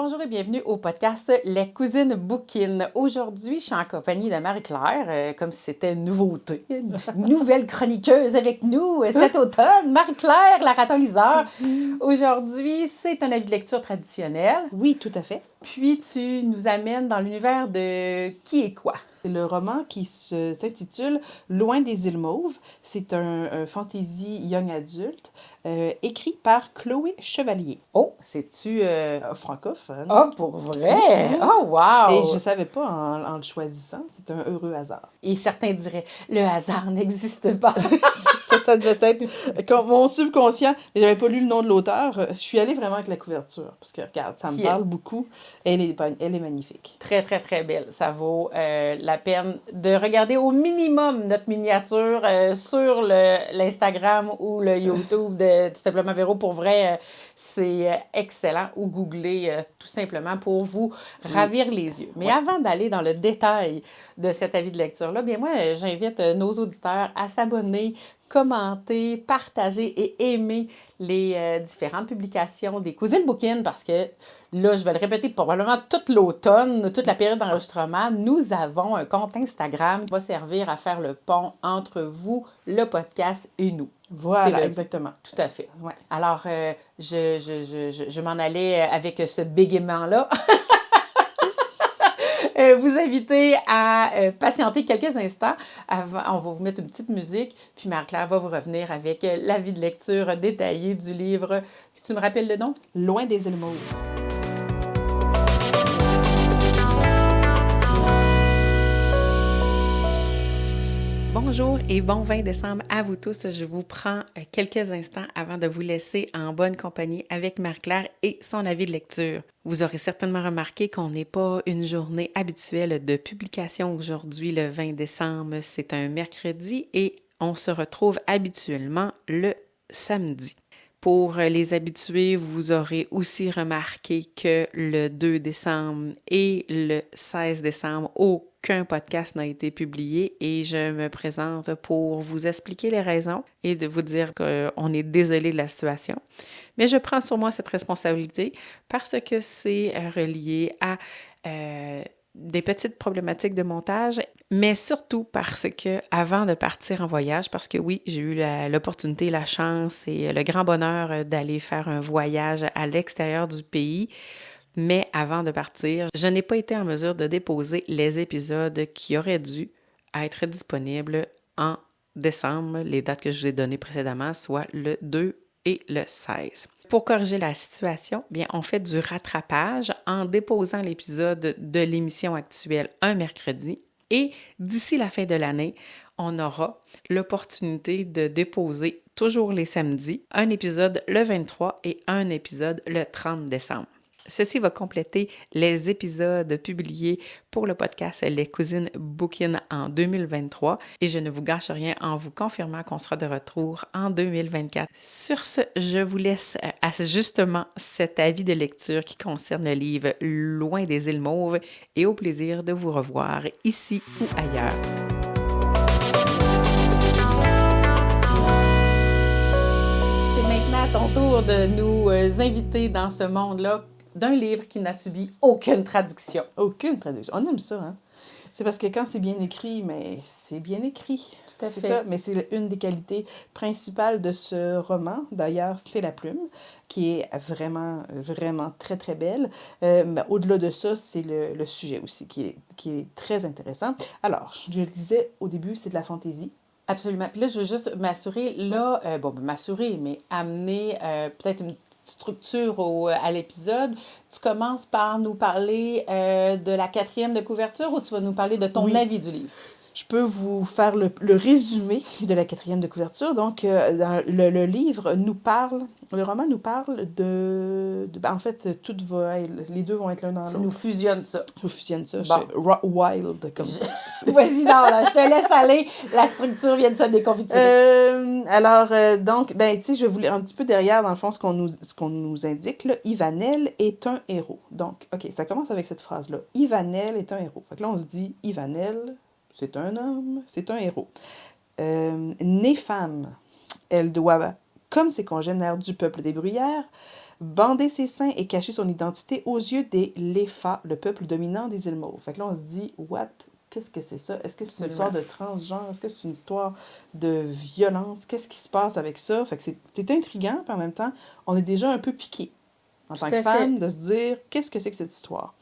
Bonjour et bienvenue au podcast Les Cousines Bouquines. Aujourd'hui, je suis en compagnie de Marie-Claire, comme si c'était une nouveauté. Une nouvelle chroniqueuse avec nous cet automne. Marie-Claire, la raton-liseur. Aujourd'hui, c'est un avis de lecture traditionnel. Oui, tout à fait. Puis, tu nous amènes dans l'univers de Qui est quoi? C'est le roman qui s'intitule Loin des îles Mauves. C'est un fantasy young adulte écrit par Chloé Chevalier. Oh, c'est-tu... Francophone. Oh, pour vrai? Oh, wow! Et je ne savais pas en le choisissant. C'est un heureux hasard. Et certains diraient, le hasard n'existe pas. ça devait être comme mon subconscient. Mais j'avais pas lu le nom de l'auteur. Je suis allée vraiment avec la couverture. Parce que, regarde, ça me parle beaucoup. Elle est magnifique. Très, très, très belle. Ça vaut la peine de regarder au minimum notre miniature sur l'Instagram ou le YouTube de Tout simplement Véro. Pour vrai, c'est excellent. Ou googler tout simplement pour vous ravir les yeux. Mais avant d'aller dans le détail de cet avis de lecture-là, bien moi, j'invite nos auditeurs à s'abonner, commenter, partager et aimer les différentes publications des Cousines Bouquines parce que là, je vais le répéter probablement toute l'automne, toute la période d'enregistrement, nous avons un compte Instagram qui va servir à faire le pont entre vous, le podcast et nous. Voilà, exactement. Tout à fait. Ouais. Alors, je m'en allais avec ce bégaiement-là. Vous inviter à patienter quelques instants. On va vous mettre une petite musique, puis Marie-Claire va vous revenir avec l'avis de lecture détaillé du livre. Tu me rappelles le nom? Loin des îles Mauves. Bonjour et bon 20 décembre à vous tous. Je vous prends quelques instants avant de vous laisser en bonne compagnie avec Marie-Claire et son avis de lecture. Vous aurez certainement remarqué qu'on n'est pas une journée habituelle de publication aujourd'hui, le 20 décembre. C'est un mercredi et on se retrouve habituellement le samedi. Pour les habitués, vous aurez aussi remarqué que le 2 décembre et le 16 décembre, aucun podcast n'a été publié et je me présente pour vous expliquer les raisons et de vous dire qu'on est désolé de la situation. Mais je prends sur moi cette responsabilité parce que c'est relié à des petites problématiques de montage, mais surtout parce que avant de partir en voyage, parce que oui, j'ai eu l'opportunité, la chance et le grand bonheur d'aller faire un voyage à l'extérieur du pays, mais avant de partir, je n'ai pas été en mesure de déposer les épisodes qui auraient dû être disponibles en décembre, les dates que je vous ai données précédemment, soit le 2 et le 16. Pour corriger la situation, bien, on fait du rattrapage en déposant l'épisode de l'émission actuelle un mercredi et d'ici la fin de l'année, on aura l'opportunité de déposer toujours les samedis un épisode le 23 et un épisode le 30 décembre. Ceci va compléter les épisodes publiés pour le podcast Les Cousines Bouquines en 2023 et je ne vous gâche rien en vous confirmant qu'on sera de retour en 2024. Sur ce, je vous laisse à justement cet avis de lecture qui concerne le livre Loin des îles Mauves et au plaisir de vous revoir ici ou ailleurs. C'est maintenant à ton tour de nous inviter dans ce monde-là d'un livre qui n'a subi aucune traduction. Aucune traduction. On aime ça, hein? C'est parce que quand c'est bien écrit, mais c'est bien écrit. Tout à fait. C'est ça, mais c'est une des qualités principales de ce roman. D'ailleurs, c'est la plume, qui est vraiment, vraiment très, très belle. Mais au-delà de ça, c'est le sujet aussi, qui est très intéressant. Alors, je le disais au début, c'est de la fantaisie. Absolument. Puis là, je veux juste m'assurer, mais amener peut-être une structure à l'épisode. Tu commences par nous parler de la 4e de couverture ou tu vas nous parler de ton avis du livre? Je peux vous faire le résumé de la 4e de couverture. Donc, dans le livre nous parle, le roman nous parle en fait, les deux vont être l'un dans l'autre. Tu nous fusionnes ça. Je vous fusionne ça. Bon. Je suis wild comme ça. Vas-y, non, là, je te laisse aller. La structure vient de se déconfiturer. Donc, tu sais, je vais vous lire un petit peu derrière, dans le fond, ce qu'on nous indique. Là. Ivanel est un héros. Donc, OK, ça commence avec cette phrase-là. Ivanel est un héros. Fait que là, on se dit, Ivanel, c'est un homme, c'est un héros. Née femme, elle doit, comme ses congénères du peuple des bruyères, bander ses seins et cacher son identité aux yeux des Lefa, le peuple dominant des îles Mauves. Fait que là, on se dit, what? Qu'est-ce que c'est ça? Est-ce que c'est une histoire de transgenre? Est-ce que c'est une histoire de violence? Qu'est-ce qui se passe avec ça? Fait que c'est intriguant, puis en même temps, on est déjà un peu piqué en tant que femme, de se dire, qu'est-ce que c'est que cette histoire?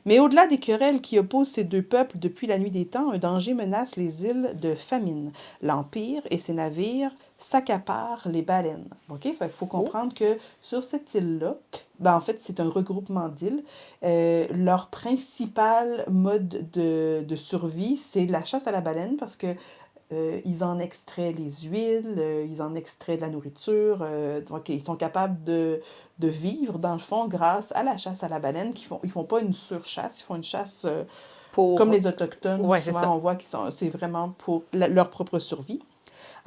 Mais au-delà des querelles qui opposent ces deux peuples depuis la nuit des temps, un danger menace les îles de famine. L'Empire et ses navires s'accaparent les baleines. OK? Fait qu'il faut comprendre que sur cette île-là, en fait, c'est un regroupement d'îles. Leur principal mode de survie, c'est la chasse à la baleine parce que ils en extraient les huiles, ils en extraient de la nourriture, donc ils sont capables de vivre, dans le fond, grâce à la chasse à la baleine. Ils font pas une surchasse, ils font une chasse comme les Autochtones. Ouais, souvent, on voit que c'est vraiment pour leur propre survie.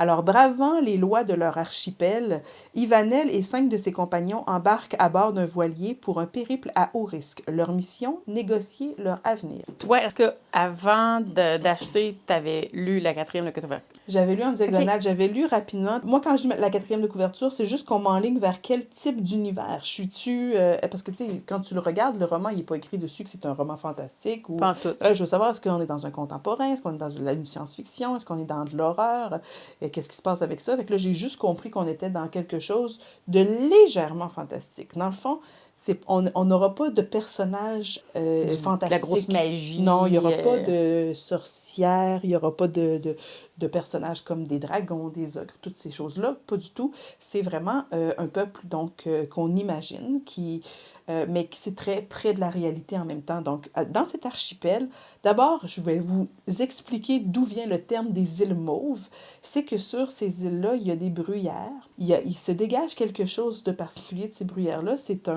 Alors, bravant les lois de leur archipel, Ivanel et 5 de ses compagnons embarquent à bord d'un voilier pour un périple à haut risque. Leur mission, négocier leur avenir. Toi, est-ce que avant d'acheter, tu avais lu la 4e de couverture? J'avais lu en diagonale, j'avais lu rapidement. Moi, quand je lis la 4e de couverture, c'est juste qu'on m'enligne vers quel type d'univers. Je suis-tu... parce que, tu sais, quand tu le regardes, le roman, il n'est pas écrit dessus que c'est un roman fantastique. Ou... Pas en tout. Là, je veux savoir, est-ce qu'on est dans un contemporain? Est-ce qu'on est dans une science-fiction? Est-ce qu'on est dans de l'horreur? Qu'est-ce qui se passe avec ça? Fait que là, j'ai juste compris qu'on était dans quelque chose de légèrement fantastique. Dans le fond, on n'aura pas de personnages fantastiques. La grosse magie. Non, il n'y aura pas de sorcières, il n'y aura pas de personnages comme des dragons, des ogres, toutes ces choses-là. Pas du tout. C'est vraiment un peuple donc qu'on imagine, mais qui c'est très près de la réalité en même temps. Donc, dans cet archipel, d'abord, je vais vous expliquer d'où vient le terme des îles Mauves. C'est que sur ces îles-là, il y a des bruyères. Il se dégage quelque chose de particulier de ces bruyères-là. C'est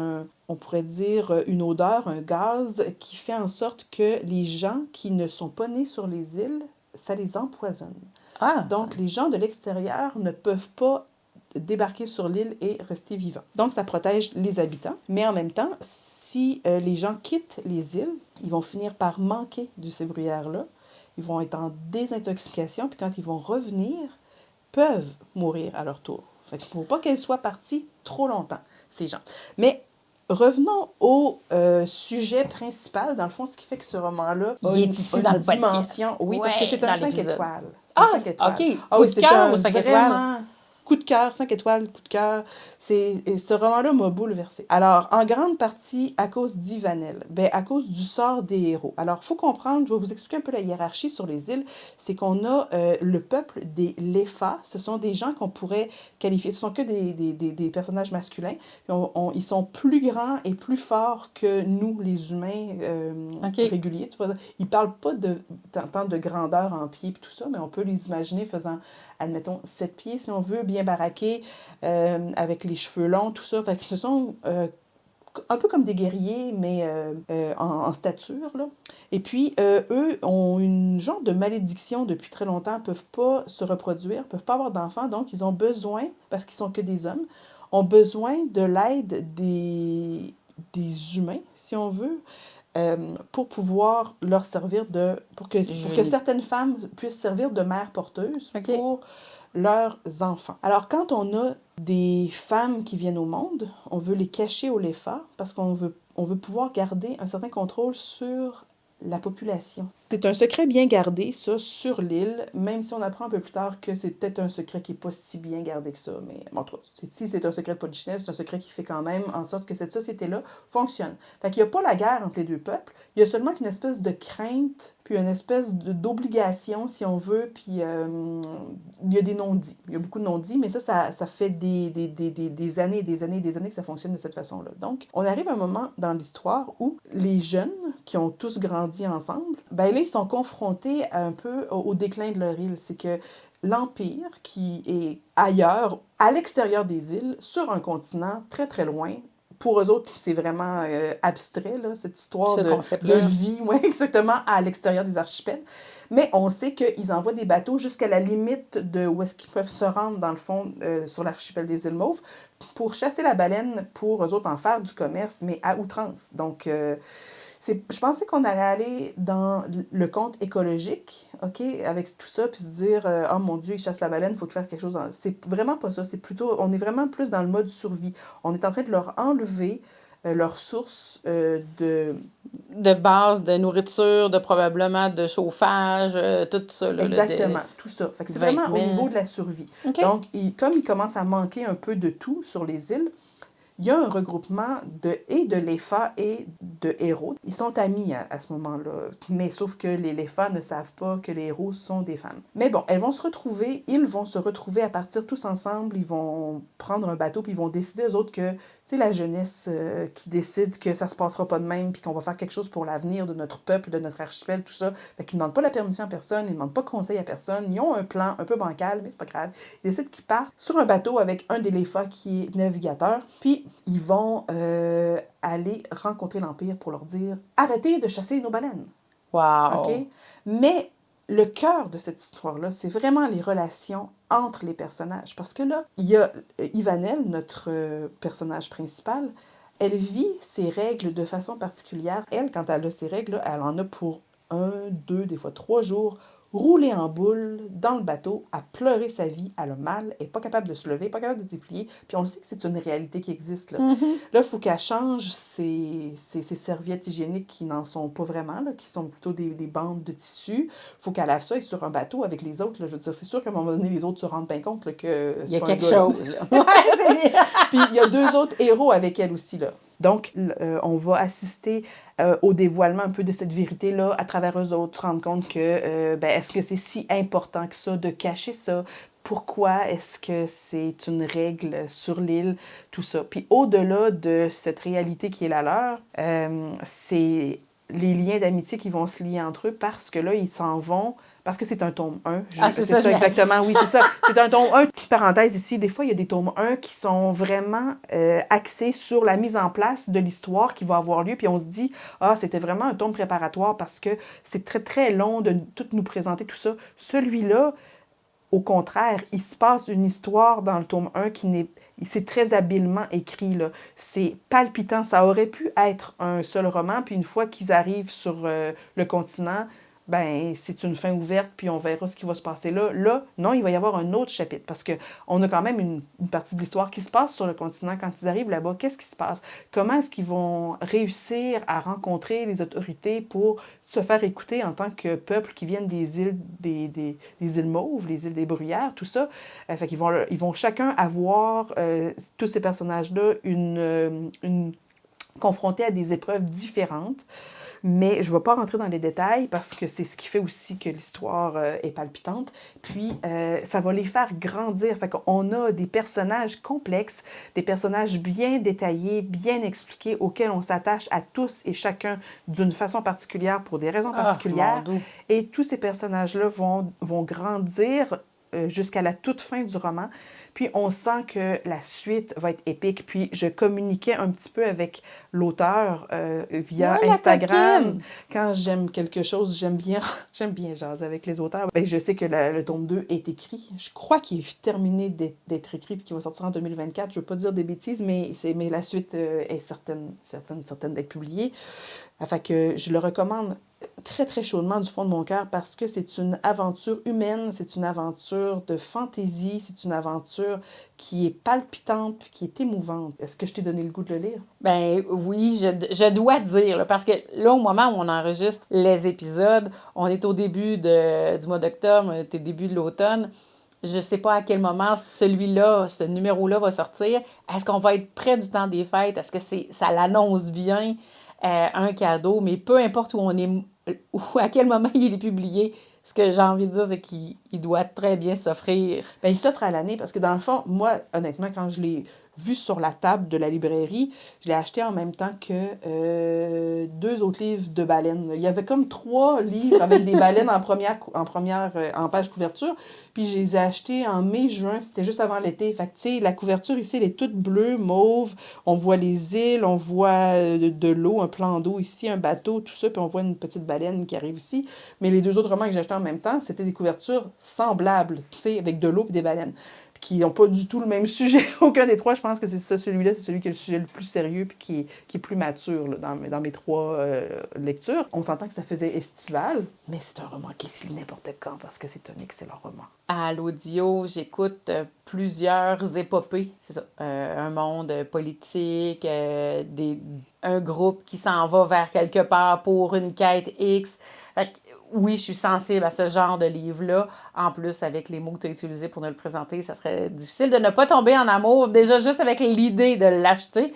on pourrait dire, une odeur, un gaz qui fait en sorte que les gens qui ne sont pas nés sur les îles, ça les empoisonne. Donc, les gens de l'extérieur ne peuvent pas débarquer sur l'île et rester vivants. Donc, ça protège les habitants. Mais en même temps, si les gens quittent les îles, ils vont finir par manquer de ces bruyères-là. Ils vont être en désintoxication, puis quand ils vont revenir, peuvent mourir à leur tour. Fait qu'il ne faut pas qu'elles soient parties trop longtemps, ces gens. Mais revenons au sujet principal. Dans le fond, ce qui fait que ce roman-là a une dimension. Oui, parce que c'est un 5 étoiles. Ah, 5 étoiles. OK. Ah oui, c'est un 5 étoiles. Coup de cœur, 5 étoiles, coup de cœur. Et ce roman-là m'a bouleversée. Alors, en grande partie, à cause d'Ivanel. À cause du sort des héros. Alors, il faut comprendre, je vais vous expliquer un peu la hiérarchie sur les îles. C'est qu'on a le peuple des Lefa. Ce sont des gens qu'on pourrait qualifier. Ce sont que des personnages masculins. Ils sont plus grands et plus forts que nous, les humains réguliers. Tu vois, ils ne parlent pas tant de grandeur en pieds et tout ça, mais on peut les imaginer faisant, admettons, 7 pieds, si on veut, bien baraqués, avec les cheveux longs, tout ça. Fait que ce sont un peu comme des guerriers, mais en stature, là. Et puis, eux ont une genre de malédiction depuis très longtemps, peuvent pas se reproduire, peuvent pas avoir d'enfants, donc ils ont besoin, parce qu'ils sont que des hommes, ont besoin de l'aide des humains, si on veut, pour pouvoir leur servir pour que certaines femmes puissent servir de mères porteuses pour leurs enfants. Alors, quand on a des femmes qui viennent au monde, on veut les cacher au Lefa parce qu'on veut pouvoir garder un certain contrôle sur la population. C'est un secret bien gardé, ça, sur l'île, même si on apprend un peu plus tard que c'est peut-être un secret qui n'est pas si bien gardé que ça. Mais en tout cas, si c'est un secret de polichinelle, c'est un secret qui fait quand même en sorte que cette société-là fonctionne. Fait qu'il n'y a pas la guerre entre les deux peuples, il y a seulement qu'une espèce de crainte, puis une espèce d'obligation, si on veut, puis il y a des non-dits. Il y a beaucoup de non-dits, mais ça fait des années et des années et des années que ça fonctionne de cette façon-là. Donc, on arrive à un moment dans l'histoire où les jeunes, qui ont tous grandi ensemble, là, ils sont confrontés un peu au déclin de leur île. C'est que l'Empire, qui est ailleurs, à l'extérieur des îles, sur un continent très, très loin, pour eux autres, c'est vraiment abstrait, là, cette histoire de vie, exactement, à l'extérieur des archipels. Mais on sait qu'ils envoient des bateaux jusqu'à la limite de où est-ce qu'ils peuvent se rendre, dans le fond, sur l'archipel des îles Mauves, pour chasser la baleine, pour eux autres en faire du commerce, mais à outrance. Donc, Je pensais qu'on allait aller dans le conte écologique, OK, avec tout ça, puis se dire, oh mon Dieu, il chasse la baleine, il faut qu'il fasse quelque chose. C'est vraiment pas ça. C'est plutôt, on est vraiment plus dans le mode survie. On est en train de leur enlever leur source de base, de nourriture, de probablement de chauffage, tout ça. Là, exactement, tout ça. Fait que c'est vraiment au niveau de la survie. Okay. Donc, comme il commence à manquer un peu de tout sur les îles, il y a un regroupement de LEFA et de héros. Ils sont amis à ce moment-là, mais sauf que les LEFA ne savent pas que les héros sont des femmes. Mais bon, ils vont se retrouver à partir tous ensemble, ils vont prendre un bateau, puis ils vont décider eux autres que, tu sais, la jeunesse qui décide que ça se passera pas de même, puis qu'on va faire quelque chose pour l'avenir de notre peuple, de notre archipel, tout ça. Fait qu'ils ne demandent pas la permission à personne, ils ne demandent pas conseil à personne, ils ont un plan un peu bancal, mais c'est pas grave. Ils décident qu'ils partent sur un bateau avec un des LEFA qui est navigateur, puis ils vont aller rencontrer l'Empire pour leur dire « Arrêtez de chasser nos baleines! » Wow! OK? Mais le cœur de cette histoire-là, c'est vraiment les relations entre les personnages. Parce que là, il y a Ivanel, notre personnage principal, elle vit ses règles de façon particulière. Elle, quand elle a ses règles, elle en a pour 1, 2, des fois 3 jours, rouler en boule dans le bateau, à pleurer sa vie, elle a mal, elle n'est pas capable de se lever, pas capable de se déplier, puis on le sait que c'est une réalité qui existe. Là, il faut qu'elle change ses serviettes hygiéniques qui n'en sont pas vraiment, là, qui sont plutôt des bandes de tissu. Il faut qu'elle lave ça et sur un bateau avec les autres. Là, je veux dire, c'est sûr qu'à un moment donné, les autres se rendent bien compte là, que c'est il y a pas quelque un gars, chose. Là. Puis il y a 2 autres héros avec elle aussi. Là. Donc, on va assister au dévoilement un peu de cette vérité-là à travers eux autres, se rendre compte que, est-ce que c'est si important que ça de cacher ça? Pourquoi est-ce que c'est une règle sur l'île? Tout ça. Puis au-delà de cette réalité qui est la leur, c'est les liens d'amitié qui vont se lier entre eux parce que là, ils s'en vont... Parce que c'est un tome 1. C'est ça, exactement. Oui, c'est ça. C'est un tome 1. Petite parenthèse ici, des fois, il y a des tomes 1 qui sont vraiment axés sur la mise en place de l'histoire qui va avoir lieu. Puis on se dit, c'était vraiment un tome préparatoire parce que c'est très, très long de tout nous présenter tout ça. Celui-là, au contraire, il se passe une histoire dans le tome 1 c'est très habilement écrit, là. C'est palpitant. Ça aurait pu être un seul roman. Puis une fois qu'ils arrivent sur le continent, c'est une fin ouverte, puis on verra ce qui va se passer là. Là, non, il va y avoir un autre chapitre, parce qu'on a quand même une partie de l'histoire qui se passe sur le continent. Quand ils arrivent là-bas, qu'est-ce qui se passe? Comment est-ce qu'ils vont réussir à rencontrer les autorités pour se faire écouter en tant que peuple qui viennent des îles, des îles Mauves, les îles des Bruyères, tout ça? Fait qu'ils vont chacun avoir, tous ces personnages-là, confrontés à des épreuves différentes. Mais je ne vais pas rentrer dans les détails parce que c'est ce qui fait aussi que l'histoire est palpitante. Puis, ça va les faire grandir. Fait qu'on a des personnages complexes, des personnages bien détaillés, bien expliqués, auxquels on s'attache à tous et chacun d'une façon particulière pour des raisons particulières. Et tous ces personnages-là vont grandir jusqu'à la toute fin du roman. Puis on sent que la suite va être épique. Puis je communiquais un petit peu avec l'auteur via Instagram. Quand j'aime quelque chose, j'aime bien jaser avec les auteurs. Je sais que le tome 2 est écrit. Je crois qu'il est terminé d'être écrit puis qu'il va sortir en 2024. Je ne veux pas dire des bêtises, mais la suite est certaine d'être publiée. Fait que je le recommande très, très chaudement du fond de mon cœur parce que c'est une aventure humaine, c'est une aventure de fantaisie, c'est une aventure qui est palpitante puis qui est émouvante. Est-ce que je t'ai donné le goût de le lire? Oui, je dois dire, là, parce que là, au moment où on enregistre les épisodes, on est au début du mois d'octobre, au début de l'automne. Je ne sais pas à quel moment ce numéro-là va sortir. Est-ce qu'on va être près du temps des fêtes? Est-ce que ça l'annonce bien? Un cadeau, mais peu importe où on est, ou à quel moment il est publié, ce que j'ai envie de dire, c'est qu'il doit très bien s'offrir. Il s'offre à l'année parce que dans le fond, moi, honnêtement, quand je l'ai vu sur la table de la librairie, je l'ai acheté en même temps que 2 autres livres de baleines. Il y avait comme 3 livres avec des baleines en page couverture, puis je les ai achetés en mai-juin, c'était juste avant l'été. Fait que, tu sais, la couverture ici, elle est toute bleue, mauve, on voit les îles, on voit de l'eau, un plan d'eau ici, un bateau, tout ça, puis on voit une petite baleine qui arrive ici. Mais les 2 autres romans que j'ai achetés en même temps, c'était des couvertures semblables, tu sais, avec de l'eau et des baleines. qui n'ont pas du tout le même sujet. Aucun des trois, je pense que c'est ça, celui-là, c'est celui qui a le sujet le plus sérieux puis qui est plus mature là, dans mes trois lectures. On s'entend que ça faisait estival, mais c'est un roman qui se lit n'importe quand parce que c'est un excellent roman. À l'audio, j'écoute plusieurs épopées. C'est ça. Un monde politique, un groupe qui s'en va vers quelque part pour une quête X. Fait que, oui, je suis sensible à ce genre de livre-là. En plus, avec les mots que tu as utilisés pour nous le présenter, ça serait difficile de ne pas tomber en amour, déjà juste avec l'idée de l'acheter.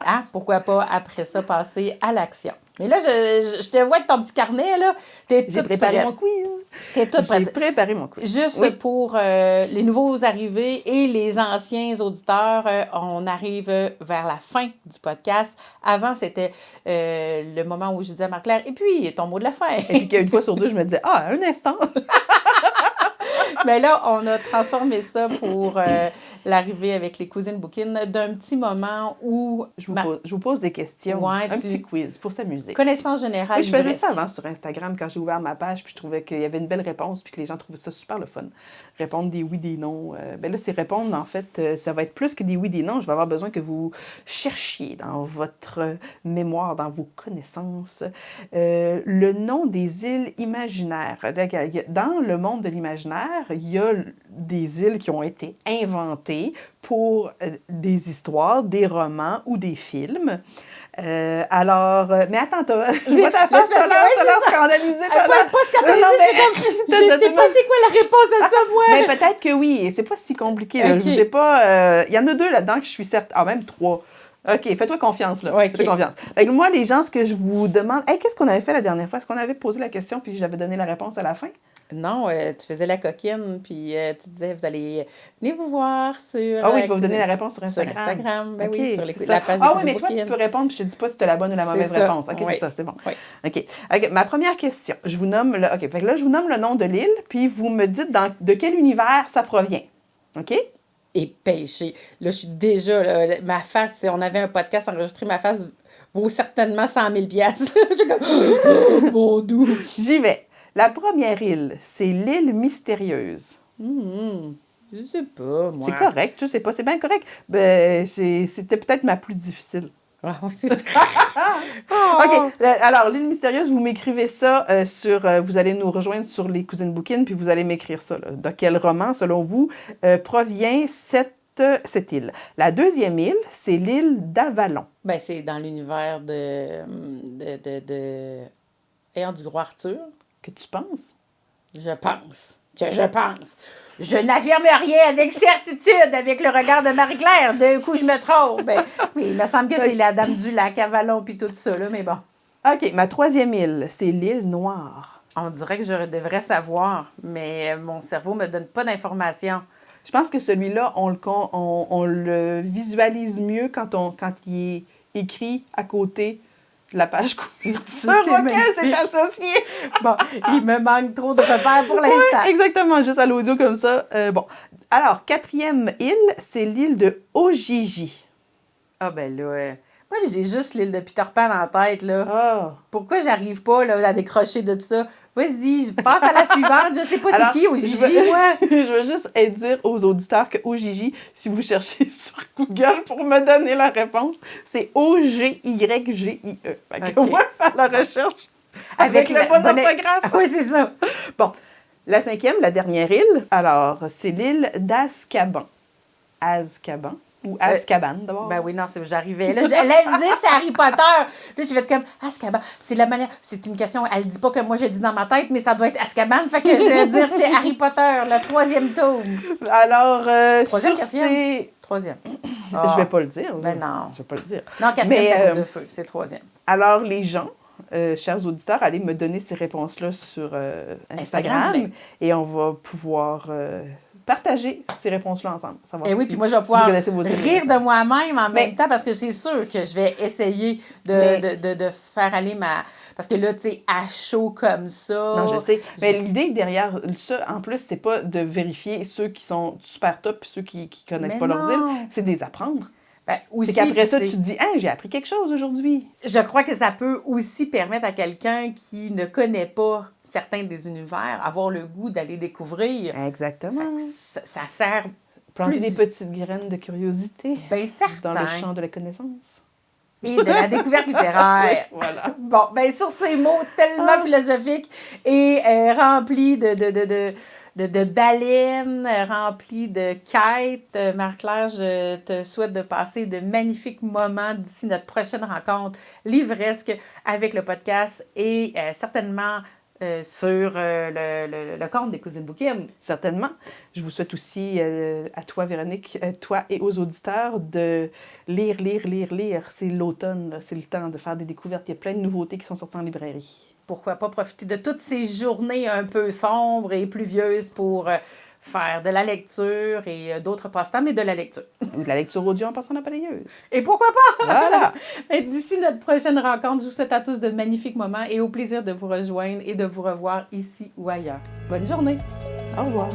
Hein? Pourquoi pas, après ça, passer à l'action. Mais là, je te vois avec ton petit carnet, là. J'ai préparé mon quiz. T'es toute prête. J'ai préparé mon quiz. Juste pour les nouveaux arrivés et les anciens auditeurs, on arrive vers la fin du podcast. Avant, c'était le moment où je disais à Marie-Claire, et puis, ton mot de la fin. Et puis qu'une fois sur deux, je me disais, un instant. Mais là, on a transformé ça pour l'arrivée avec les cousines bouquines d'un petit moment où... Je vous pose des questions, ouais, petit quiz pour s'amuser. Connaissance générale. Oui, je faisais ça avant sur Instagram quand j'ai ouvert ma page, puis je trouvais qu'il y avait une belle réponse, puis que les gens trouvaient ça super le fun. Répondre des oui, des non. Ben là, c'est répondre, en fait, ça va être plus que des oui, des non. Je vais avoir besoin que vous cherchiez dans votre mémoire, dans vos connaissances, le nom des îles imaginaires. Dans le monde de l'imaginaire, il y a des îles qui ont été inventées pour des histoires, des romans ou des films. Mais attends, je vois ta face, t'as l'air scandalisée. Pas scandalisée, je sais pas c'est quoi la réponse à ça, moi. Mais peut-être que oui, c'est pas si compliqué. Là. Okay. Je sais pas, il y en a 2 là-dedans que je suis certaine, même 3. OK, fais-toi confiance, là. Okay. Fais-toi confiance. Fait que moi, les gens, ce que je vous demande... qu'est-ce qu'on avait fait la dernière fois? Est-ce qu'on avait posé la question puis j'avais donné la réponse à la fin? Non, tu faisais la coquine, puis tu disais, venez vous voir sur... Ah oui, je vais vous donner la réponse sur Instagram. Sur Instagram, ben okay, oui, sur la page des oui, mais toi, tu peux répondre, puis je te dis pas si tu as la bonne ou la mauvaise réponse. OK, oui. C'est ça, c'est bon. Oui. OK, ma première question, je vous nomme... fait que là, je vous nomme le nom de l'île, puis vous me dites de quel univers ça provient. OK? Et pêché. Là, je suis déjà... Là, ma face, si on avait un podcast enregistré, ma face vaut certainement 100 000 $. J'ai comme... Oh, mon doux! J'y vais. La première île, c'est l'île mystérieuse. Je sais pas, moi. C'est correct, je sais pas, c'est bien correct. Ben, c'était peut-être ma plus difficile. Oh. OK, alors, l'île mystérieuse, vous m'écrivez ça vous allez nous rejoindre sur les cousines bouquines, puis vous allez m'écrire ça. Là. De quel roman, selon vous, provient cette île? La deuxième île, c'est l'île d'Avalon. Ben, c'est dans l'univers Ayant du roi Arthur. Que tu penses? Je pense. Je n'affirme rien avec certitude avec le regard de Marie-Claire. D'un coup, je me trompe. Ben, oui, il me semble que c'est la Dame du Lac, Avalon, puis tout ça, là, mais bon. OK, ma troisième île, c'est l'île Noire. On dirait que je devrais savoir, mais mon cerveau ne me donne pas d'informations. Je pense que celui-là, on le visualise mieux quand il est écrit à côté de la page couverture. Un requin s'est associé. Bon, il me manque trop de repères pour l'instant. Oui, exactement, juste à l'audio comme ça. Bon. Alors, quatrième île, c'est l'île de Ojiji. Ah ben là, moi j'ai juste l'île de Peter Pan en tête, là. Oh. Pourquoi j'arrive pas là, à décrocher de ça? Vas-y, je passe à la suivante. Je sais pas c'est qui Ojiji, moi. Je veux juste dire aux auditeurs que Ojiji, si vous cherchez sur Google pour me donner la réponse, c'est O-G-Y-G-I-E. Fait que moi, faire la recherche avec le bon orthographe. Oui, c'est ça. Bon, la cinquième, la dernière île, alors, c'est l'île d'Azkaban. Azkaban. Ou Azkaban, d'abord. Ben oui, non, j'arrivais. Là, j'allais dire, c'est Harry Potter. Là, je vais être comme, Azkaban, c'est la manière... C'est une question, elle dit pas que moi, je dis dans ma tête, mais ça doit être Azkaban. Fait que je vais dire, c'est Harry Potter, le 3e tome. Alors, troisième, quatrième? Troisième. Je vais pas le dire. Ben non. Je vais pas le dire. Non, quatrième, ça roule de feu. C'est 3e. Alors, les gens... chers auditeurs, allez me donner ces réponses-là sur Instagram et on va pouvoir partager ces réponses-là ensemble. Et oui, puis moi, je vais pouvoir rire de moi-même en même temps parce que c'est sûr que je vais essayer de faire aller ma... Parce que là, tu sais, à chaud comme ça... Non, je sais. Mais l'idée derrière ça, en plus, c'est pas de vérifier ceux qui sont super top et ceux qui connaissent pas leurs îles, c'est de les apprendre. Ben, aussi, c'est qu'après ça, tu te dis « j'ai appris quelque chose aujourd'hui ». Je crois que ça peut aussi permettre à quelqu'un qui ne connaît pas certains des univers avoir le goût d'aller découvrir. Exactement. Ça sert Planter des petites graines de curiosité Ben certain. dans le champ de la connaissance. Et de la découverte littéraire. Voilà. Bon, ben sur ces mots tellement philosophiques et remplis de baleines, remplis de quêtes, Marie-Claire, je te souhaite de passer de magnifiques moments d'ici notre prochaine rencontre livresque avec le podcast et certainement sur le compte des Cousines Bouquines. Certainement. Je vous souhaite aussi à toi, Véronique, toi et aux auditeurs de lire. C'est l'automne, là. C'est le temps de faire des découvertes. Il y a plein de nouveautés qui sont sorties en librairie. Pourquoi pas profiter de toutes ces journées un peu sombres et pluvieuses pour faire de la lecture et d'autres passe-temps, mais de la lecture. Ou de la lecture audio en passant la balayeuse. Et pourquoi pas? Voilà! Et d'ici notre prochaine rencontre, je vous souhaite à tous de magnifiques moments et au plaisir de vous rejoindre et de vous revoir ici ou ailleurs. Bonne journée! Au revoir!